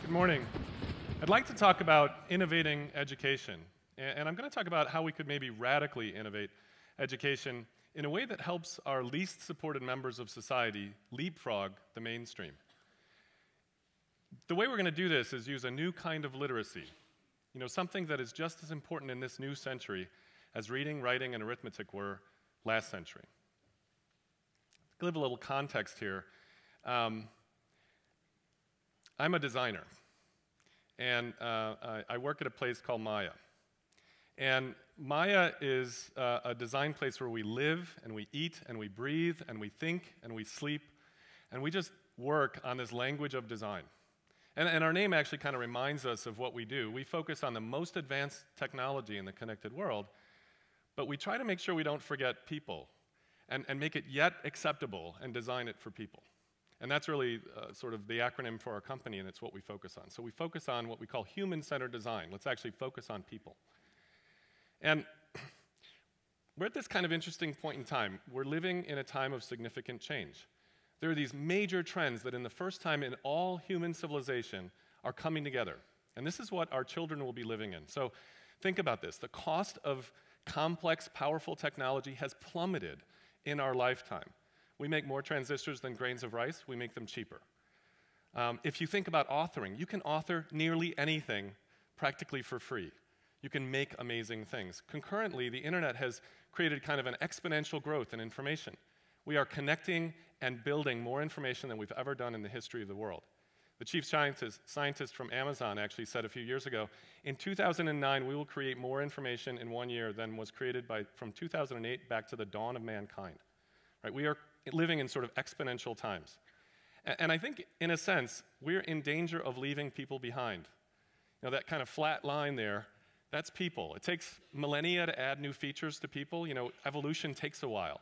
Good morning. I'd like to talk about innovating education. And I'm going to talk about how we could maybe radically innovate education in a way that helps our least supported members of society leapfrog the mainstream. The way we're going to do this is use a new kind of literacy, something that is just as important in this new century as reading, writing, and arithmetic were last century. To give a little context here, I'm a designer, and I work at a place called Maya. And Maya is a design place where we live, and we eat, and we breathe, and we think, and we sleep, and we just work on this language of design. And our name actually kind of reminds us of what we do. We focus on the most advanced technology in the connected world, but we try to make sure we don't forget people, and make it yet acceptable and design it for people. And that's really sort of the acronym for our company, and it's what we focus on. So we focus on what we call human-centered design. Let's actually focus on people. And we're at this kind of interesting point in time. We're living in a time of significant change. There are these major trends that in the first time in all human civilization are coming together. And this is what our children will be living in. So think about this. The cost of complex, powerful technology has plummeted in our lifetime. We make more transistors than grains of rice. We make them cheaper. If you think about authoring, you can author nearly anything practically for free. You can make amazing things. Concurrently, the internet has created kind of an exponential growth in information. We are connecting and building more information than we've ever done in the history of the world. The chief scientist from Amazon actually said a few years ago, in 2009, we will create more information in 1 year than was created from 2008 back to the dawn of mankind. Right? We are living in sort of exponential times. And I think, in a sense, we're in danger of leaving people behind. That kind of flat line there, that's people. It takes millennia to add new features to people. Evolution takes a while.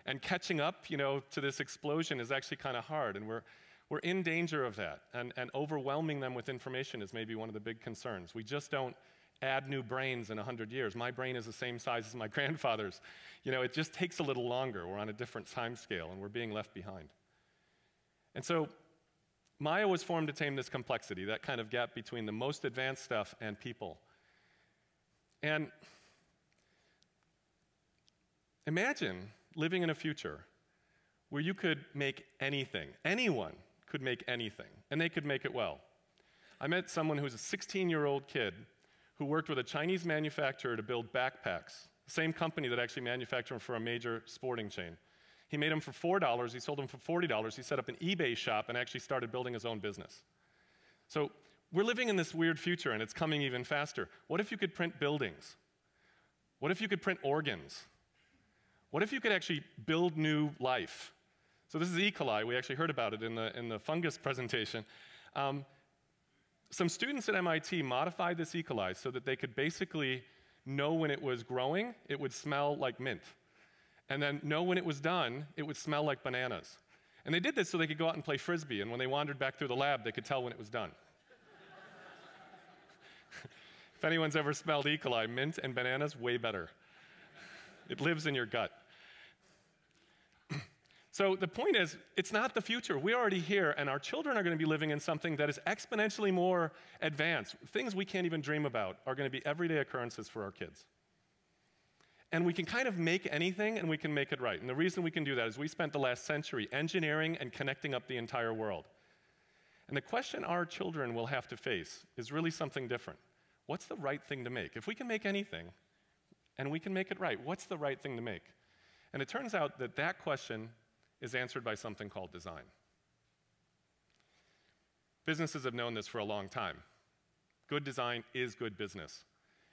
And catching up, to this explosion is actually kind of hard. And we're in danger of that. And overwhelming them with information is maybe one of the big concerns. We just don't add new brains in 100 years. My brain is the same size as my grandfather's. It just takes a little longer. We're on a different time scale, and we're being left behind. And so Maya was formed to tame this complexity, that kind of gap between the most advanced stuff and people. And imagine living in a future where you could make anything. Anyone could make anything, and they could make it well. I met someone who's a 16-year-old kid who worked with a Chinese manufacturer to build backpacks, the same company that actually manufactured them for a major sporting chain. He made them for $4, he sold them for $40, he set up an eBay shop and actually started building his own business. So we're living in this weird future, and it's coming even faster. What if you could print buildings? What if you could print organs? What if you could actually build new life? So this is E. coli. We actually heard about it in the fungus presentation. Some students at MIT modified this E. coli so that they could basically know when it was growing, it would smell like mint. And then know when it was done, it would smell like bananas. And they did this so they could go out and play Frisbee, and when they wandered back through the lab, they could tell when it was done. If anyone's ever smelled E. coli, mint and bananas, way better. It lives in your gut. So the point is, it's not the future. We're already here, and our children are going to be living in something that is exponentially more advanced. Things we can't even dream about are going to be everyday occurrences for our kids. And we can kind of make anything, and we can make it right. And the reason we can do that is we spent the last century engineering and connecting up the entire world. And the question our children will have to face is really something different. What's the right thing to make? If we can make anything, and we can make it right, what's the right thing to make? And it turns out that that question is answered by something called design. Businesses have known this for a long time. Good design is good business.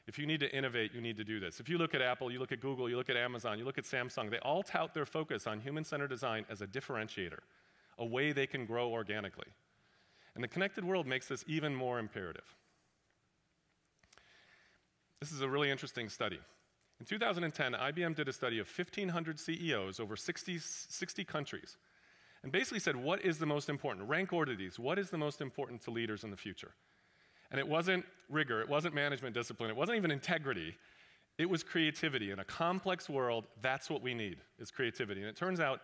If you need to innovate, you need to do this. If you look at Apple, you look at Google, you look at Amazon, you look at Samsung, they all tout their focus on human-centered design as a differentiator, a way they can grow organically. And the connected world makes this even more imperative. This is a really interesting study. In 2010, IBM did a study of 1,500 CEOs over 60 countries, and basically said, what is the most important? Rank order these. What is the most important to leaders in the future? And it wasn't rigor, it wasn't management discipline, it wasn't even integrity. It was creativity. In a complex world, that's what we need, is creativity. And it turns out,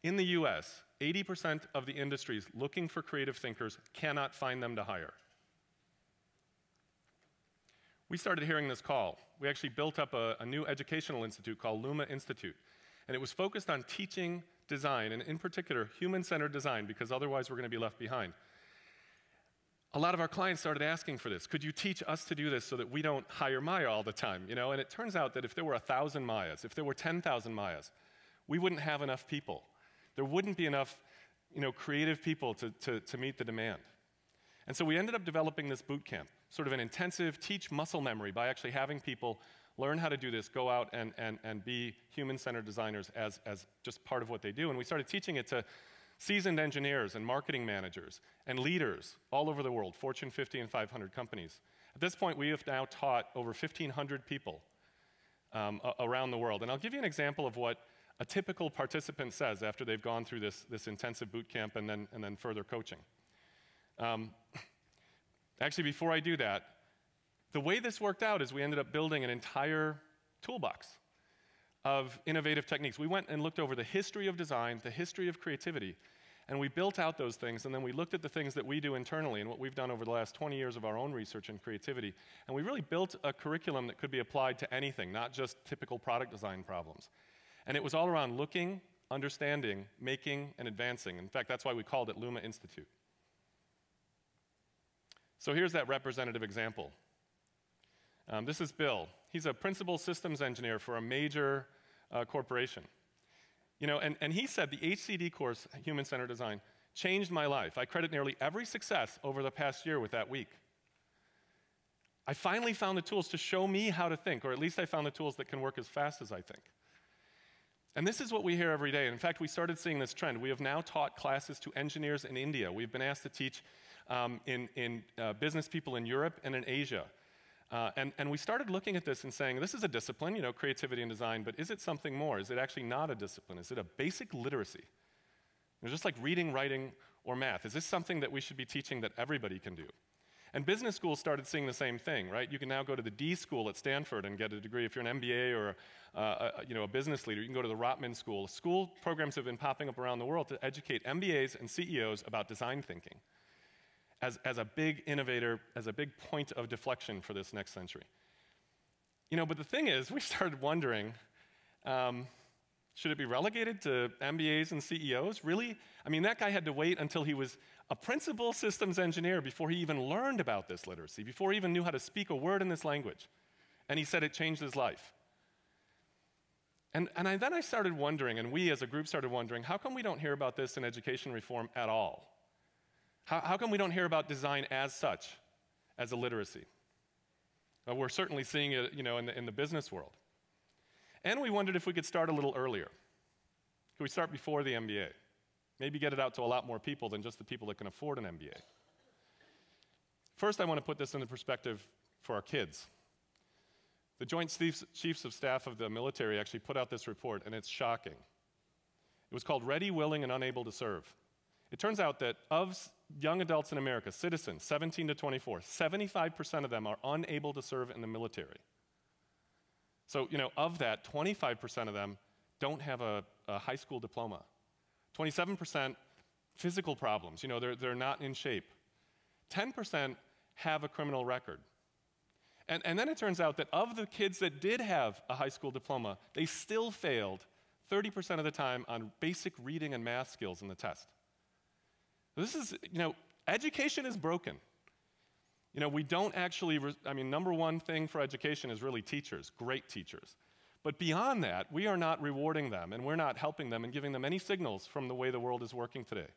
in the US, 80% of the industries looking for creative thinkers cannot find them to hire. we started hearing this call. We actually built up a new educational institute called Luma Institute. And it was focused on teaching design, and in particular, human-centered design, because otherwise we're going to be left behind. A lot of our clients started asking for this. Could you teach us to do this so that we don't hire Maya all the time? You know? And it turns out that if there were 1,000 Mayas, if there were 10,000 Mayas, we wouldn't have enough people. There wouldn't be enough creative people to meet the demand. And so we ended up developing this boot camp, sort of an intensive teach muscle memory by actually having people learn how to do this, go out and be human-centered designers as just part of what they do. And we started teaching it to seasoned engineers and marketing managers and leaders all over the world, Fortune 50 and 500 companies. At this point, we have now taught over 1,500 people around the world. And I'll give you an example of what a typical participant says after they've gone through this intensive boot camp and then further coaching. Actually, before I do that, the way this worked out is we ended up building an entire toolbox of innovative techniques. We went and looked over the history of design, the history of creativity, and we built out those things, and then we looked at the things that we do internally and what we've done over the last 20 years of our own research in creativity, and we really built a curriculum that could be applied to anything, not just typical product design problems. And it was all around looking, understanding, making, and advancing. In fact, that's why we called it Luma Institute. So here's that representative example. This is Bill. He's a principal systems engineer for a major corporation. And he said the HCD course, Human-Centered Design, changed my life. I credit nearly every success over the past year with that week. I finally found the tools to show me how to think, or at least I found the tools that can work as fast as I think. And this is what we hear every day. In fact, we started seeing this trend. We have now taught classes to engineers in India. We've been asked to teach business people in Europe and in Asia. And we started looking at this and saying, this is a discipline, creativity and design, but is it something more? Is it actually not a discipline? Is it a basic literacy? Just like reading, writing, or math. Is this something that we should be teaching that everybody can do? And business schools started seeing the same thing, right? You can now go to the D school at Stanford and get a degree. If you're an MBA or a business leader, you can go to the Rotman School. School programs have been popping up around the world to educate MBAs and CEOs about design thinking as a big innovator, as a big point of deflection for this next century. But the thing is, we started wondering, should it be relegated to MBAs and CEOs? Really? I mean, that guy had to wait until he was a principal systems engineer before he even learned about this literacy, before he even knew how to speak a word in this language. And he said it changed his life. And then I started wondering, and we as a group started wondering, how come we don't hear about this in education reform at all? How come we don't hear about design as such, as a literacy? We're certainly seeing it, in the business world. And we wondered if we could start a little earlier. Could we start before the MBA? Maybe get it out to a lot more people than just the people that can afford an MBA. First, I want to put this into perspective for our kids. The Joint Chiefs of Staff of the military actually put out this report, and it's shocking. It was called Ready, Willing, and Unable to Serve. It turns out that of young adults in America, citizens, 17 to 24, 75% of them are unable to serve in the military. So, of that, 25% of them don't have a high school diploma. 27% physical problems, they're not in shape. 10% have a criminal record. And then it turns out that of the kids that did have a high school diploma, they still failed 30% of the time on basic reading and math skills in the test. This is, education is broken. We don't actually, number one thing for education is really teachers, great teachers. But beyond that, we are not rewarding them, and we're not helping them and giving them any signals from the way the world is working today.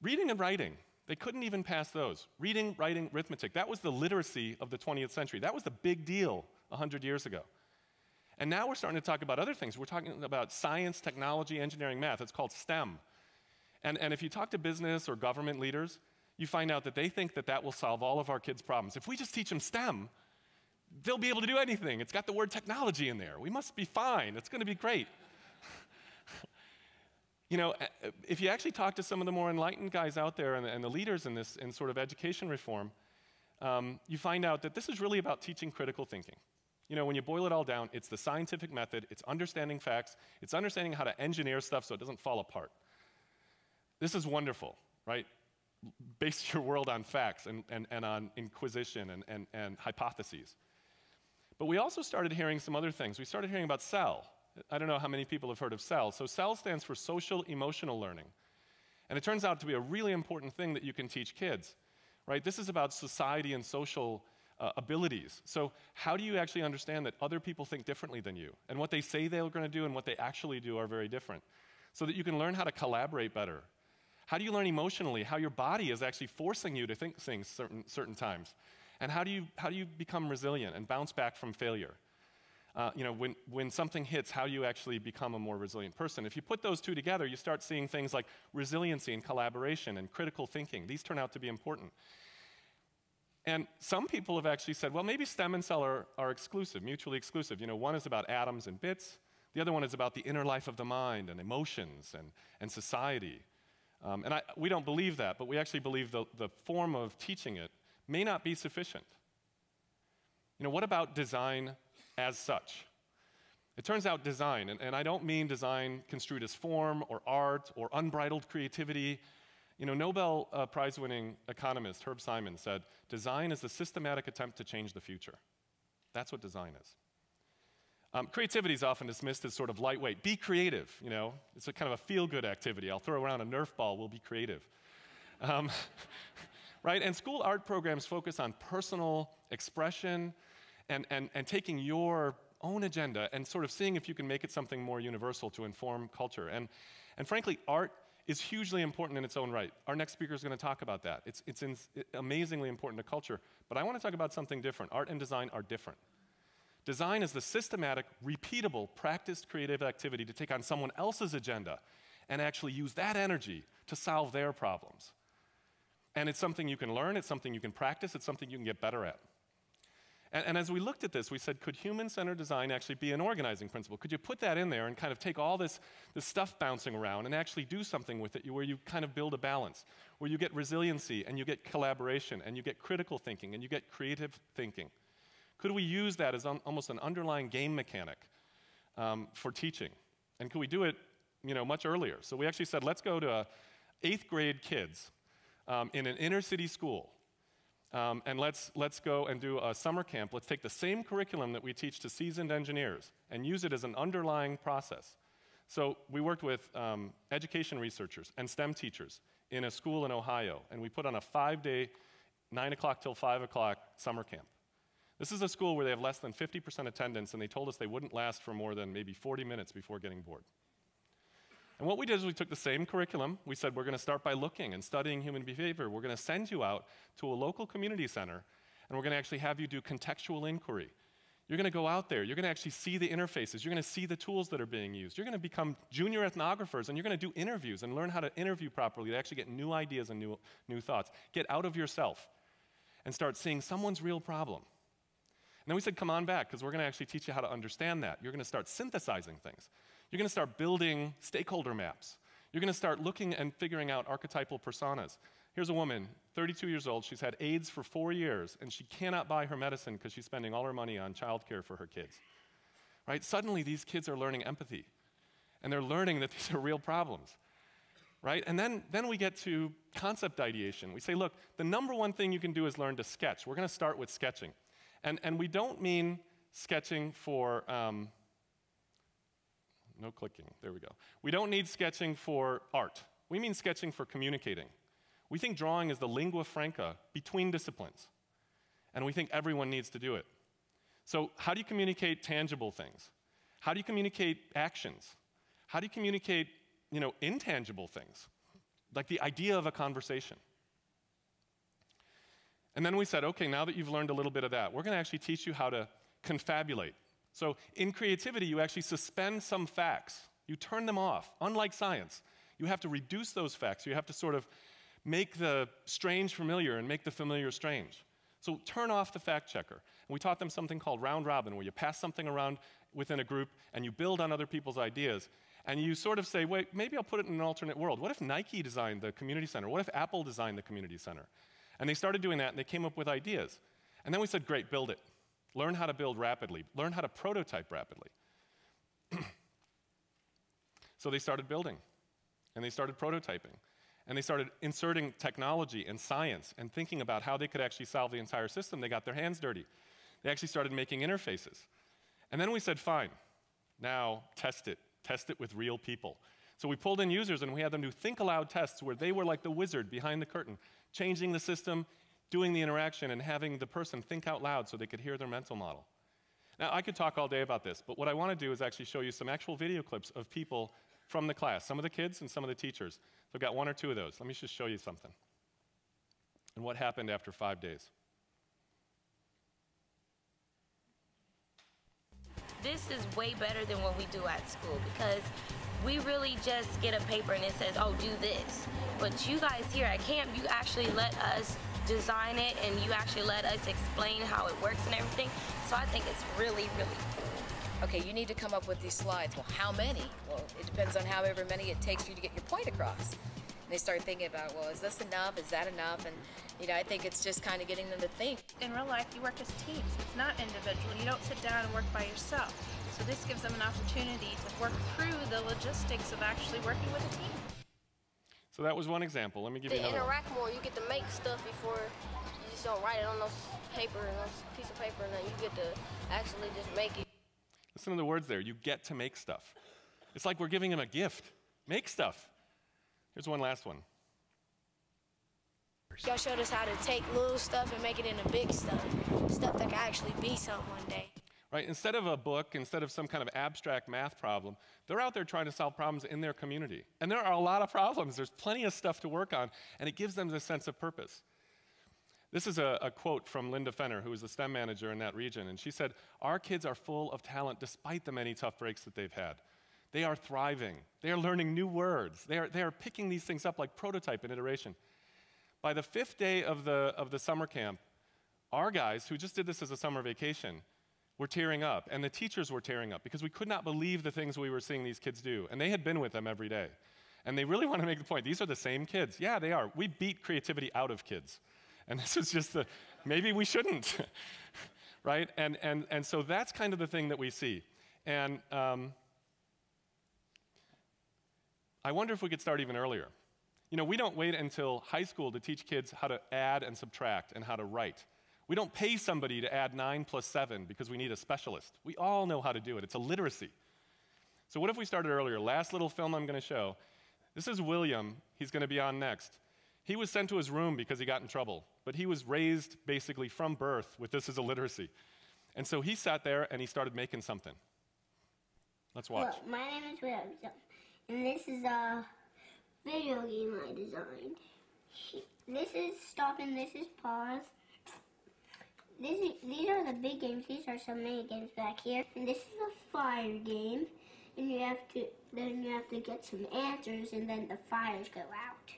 Reading and writing, they couldn't even pass those. Reading, writing, arithmetic, that was the literacy of the 20th century. That was the big deal 100 years ago. And now we're starting to talk about other things. We're talking about science, technology, engineering, math. It's called STEM. And if you talk to business or government leaders, you find out that they think that will solve all of our kids' problems. If we just teach them STEM, they'll be able to do anything. It's got the word technology in there. We must be fine. It's going to be great. If you actually talk to some of the more enlightened guys out there and the leaders in sort of education reform, you find out that this is really about teaching critical thinking. When you boil it all down, it's the scientific method, it's understanding facts, it's understanding how to engineer stuff so it doesn't fall apart. This is wonderful, right? base your world on facts and on inquisition and hypotheses. But we also started hearing some other things. We started hearing about SEL. I don't know how many people have heard of SEL. So SEL stands for social emotional learning. And it turns out to be a really important thing that you can teach kids, right? This is about society and social abilities. So how do you actually understand that other people think differently than you? And what they say they're going to do and what they actually do are very different. So that you can learn how to collaborate better. How do you learn emotionally how your body is actually forcing you to think things certain times? And how do you become resilient and bounce back from failure? When something hits, how you actually become a more resilient person. If you put those two together, you start seeing things like resiliency and collaboration and critical thinking. These turn out to be important. And some people have actually said, well, maybe STEM and SEL are exclusive, mutually exclusive. One is about atoms and bits. The other one is about the inner life of the mind and emotions and society. We don't believe that, but we actually believe the form of teaching it may not be sufficient. What about design as such? It turns out design, and I don't mean design construed as form or art or unbridled creativity. Nobel Prize-winning economist Herb Simon said, design is the systematic attempt to change the future. That's what design is. Creativity is often dismissed as sort of lightweight. Be creative, It's a kind of a feel-good activity. I'll throw around a Nerf ball, we'll be creative. Right? And school art programs focus on personal expression and taking your own agenda and sort of seeing if you can make it something more universal to inform culture. And frankly, art is hugely important in its own right. Our next speaker is going to talk about that. It's amazingly important to culture. But I want to talk about something different. Art and design are different. Design is the systematic, repeatable, practiced creative activity to take on someone else's agenda and actually use that energy to solve their problems. And it's something you can learn, it's something you can practice, it's something you can get better at. And as we looked at this, we said, could human-centered design actually be an organizing principle? Could you put that in there and kind of take all this stuff bouncing around and actually do something with it where you kind of build a balance, where you get resiliency and you get collaboration and you get critical thinking and you get creative thinking? Could we use that as almost an underlying game mechanic for teaching? And could we do it much earlier? So we actually said, let's go to 8th grade kids in an inner city school. And let's go and do a summer camp. Let's take the same curriculum that we teach to seasoned engineers and use it as an underlying process. So we worked with education researchers and STEM teachers in a school in Ohio, and we put on a 5-day, 9 o'clock till 5 o'clock summer camp. This is a school where they have less than 50% attendance, and they told us they wouldn't last for more than maybe 40 minutes before getting bored. And what we did is we took the same curriculum. We said we're going to start by looking and studying human behavior. We're going to send you out to a local community center, and we're going to actually have you do contextual inquiry. You're going to go out there. You're going to actually see the interfaces. You're going to see the tools that are being used. You're going to become junior ethnographers, and you're going to do interviews and learn how to interview properly to actually get new ideas and new thoughts. Get out of yourself and start seeing someone's real problem. And then we said, come on back, because we're going to actually teach you how to understand that. You're going to start synthesizing things. You're going to start building stakeholder maps. You're going to start looking and figuring out archetypal personas. Here's a woman, 32 years old. She's had AIDS for 4 years, and she cannot buy her medicine because she's spending all her money on childcare for her kids. Right? Suddenly, these kids are learning empathy, and they're learning that these are real problems. Right? And then we get to concept ideation. We say, look, the number one thing you can do is learn to sketch. We're going to start with sketching. And we don't mean sketching for... no clicking, there we go. We don't need sketching for art. We mean sketching for communicating. We think drawing is the lingua franca between disciplines. And we think everyone needs to do it. So how do you communicate tangible things? How do you communicate actions? How do you communicate, intangible things? Like the idea of a conversation. And then we said, okay, now that you've learned a little bit of that, we're going to actually teach you how to confabulate. So in creativity, you actually suspend some facts. You turn them off. Unlike science, you have to reduce those facts. You have to sort of make the strange familiar and make the familiar strange. So turn off the fact checker. And we taught them something called round robin, where you pass something around within a group and you build on other people's ideas. And you sort of say, wait, maybe I'll put it in an alternate world. What if Nike designed the community center? What if Apple designed the community center? And they started doing that, and they came up with ideas. And then we said, great, build it. Learn how to build rapidly. Learn how to prototype rapidly. So they started building, and they started prototyping. and they started inserting technology and science and thinking about how they could actually solve the entire system. They got their hands dirty. They actually started making interfaces. And then we said, fine, now test it. Test it with real people. So we pulled in users and we had them do think aloud tests where they were like the wizard behind the curtain, changing the system, doing the interaction, and having the person think out loud so they could hear their mental model. Now, I could talk all day about this, but what I want to do is actually show you some actual video clips of people from the class, some of the kids and some of the teachers. So I've got one or two of those. Let me just show you something. And what happened after 5 days. This is way better than what we do at school because we really just get a paper and it says, oh, do this. But you guys here at camp, you actually let us design it and you actually let us explain how it works and everything. So I think it's really, really cool. Okay, you need to come up with these slides. Well, how many? Well, it depends on however many it takes for you to get your point across. And they start thinking about, well, is this enough? Is that enough? And, you know, I think it's just kind of getting them to think. In real life, you work as teams. It's not individual. You don't sit down and work by yourself. So this gives them an opportunity to work through the logistics of actually working with a team. So that was one example. Let me give you another one. To interact more, you get to make stuff before you just don't write it on those paper and those piece of paper, and then you get to actually just make it. Listen to the words there. You get to make stuff. It's like we're giving them a gift. Make stuff. Here's one last one. Y'all showed us how to take little stuff and make it into big stuff, stuff that can actually be something one day. Right? Instead of a book, instead of some kind of abstract math problem, they're out there trying to solve problems in their community. And there are a lot of problems. There's plenty of stuff to work on, and it gives them this sense of purpose. This is a quote from Linda Fenner, who was the STEM manager in that region, and she said, "Our kids are full of talent despite the many tough breaks that they've had. They are thriving. They are learning new words. They are picking these things up like prototype and iteration." By the 5th day of the summer camp, our guys, who just did this as a summer vacation, were tearing up, and the teachers were tearing up because we could not believe the things we were seeing these kids do, and they had been with them every day. And they really want to make the point, these are the same kids. Yeah, they are. We beat creativity out of kids. And this is just maybe we shouldn't, right? And so that's kind of the thing that we see. And I wonder if we could start even earlier. You know, we don't wait until high school to teach kids how to add and subtract and how to write. We don't pay somebody to add 9 plus 7 because we need a specialist. We all know how to do it. It's a literacy. So what if we started earlier? Last little film I'm going to show. This is William. He's going to be on next. He was sent to his room because he got in trouble, but he was raised basically from birth with this as a literacy. And so he sat there and he started making something. Let's watch. Hello, my name is William, and this is a video game I designed. This is stop and this is pause. These are the big games. These are some mini games back here. And this is a fire game. And you have to get some answers and then the fires go out.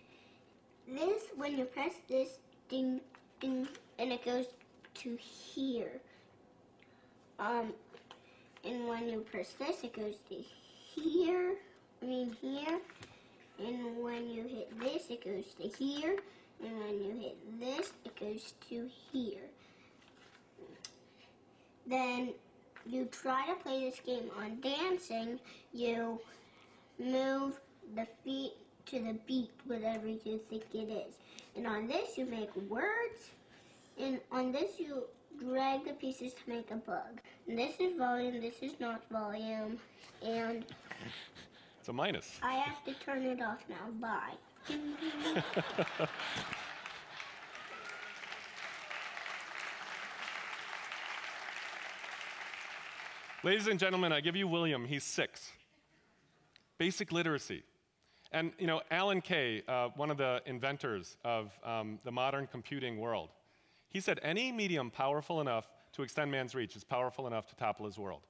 This, when you press this, ding, ding, and it goes to here. And when you press this, it goes to here. Here. And when you hit this, it goes to here. And when you hit this, it goes to here. Then you try to play this game on dancing. You move the feet to the beat, whatever you think it is. And on this, you make words. And on this, you drag the pieces to make a bug. And this is volume, this is not volume. And it's a minus. I have to turn it off now. Bye. Ladies and gentlemen, I give you William. He's 6. Basic literacy. And, you know, Alan Kay, one of the inventors of the modern computing world, he said any medium powerful enough to extend man's reach is powerful enough to topple his world.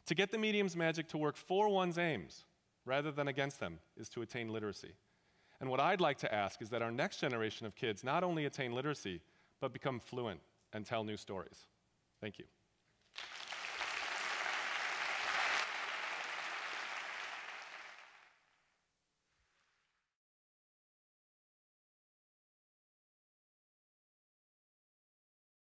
To get the medium's magic to work for one's aims rather than against them is to attain literacy. And what I'd like to ask is that our next generation of kids not only attain literacy, but become fluent and tell new stories. Thank you.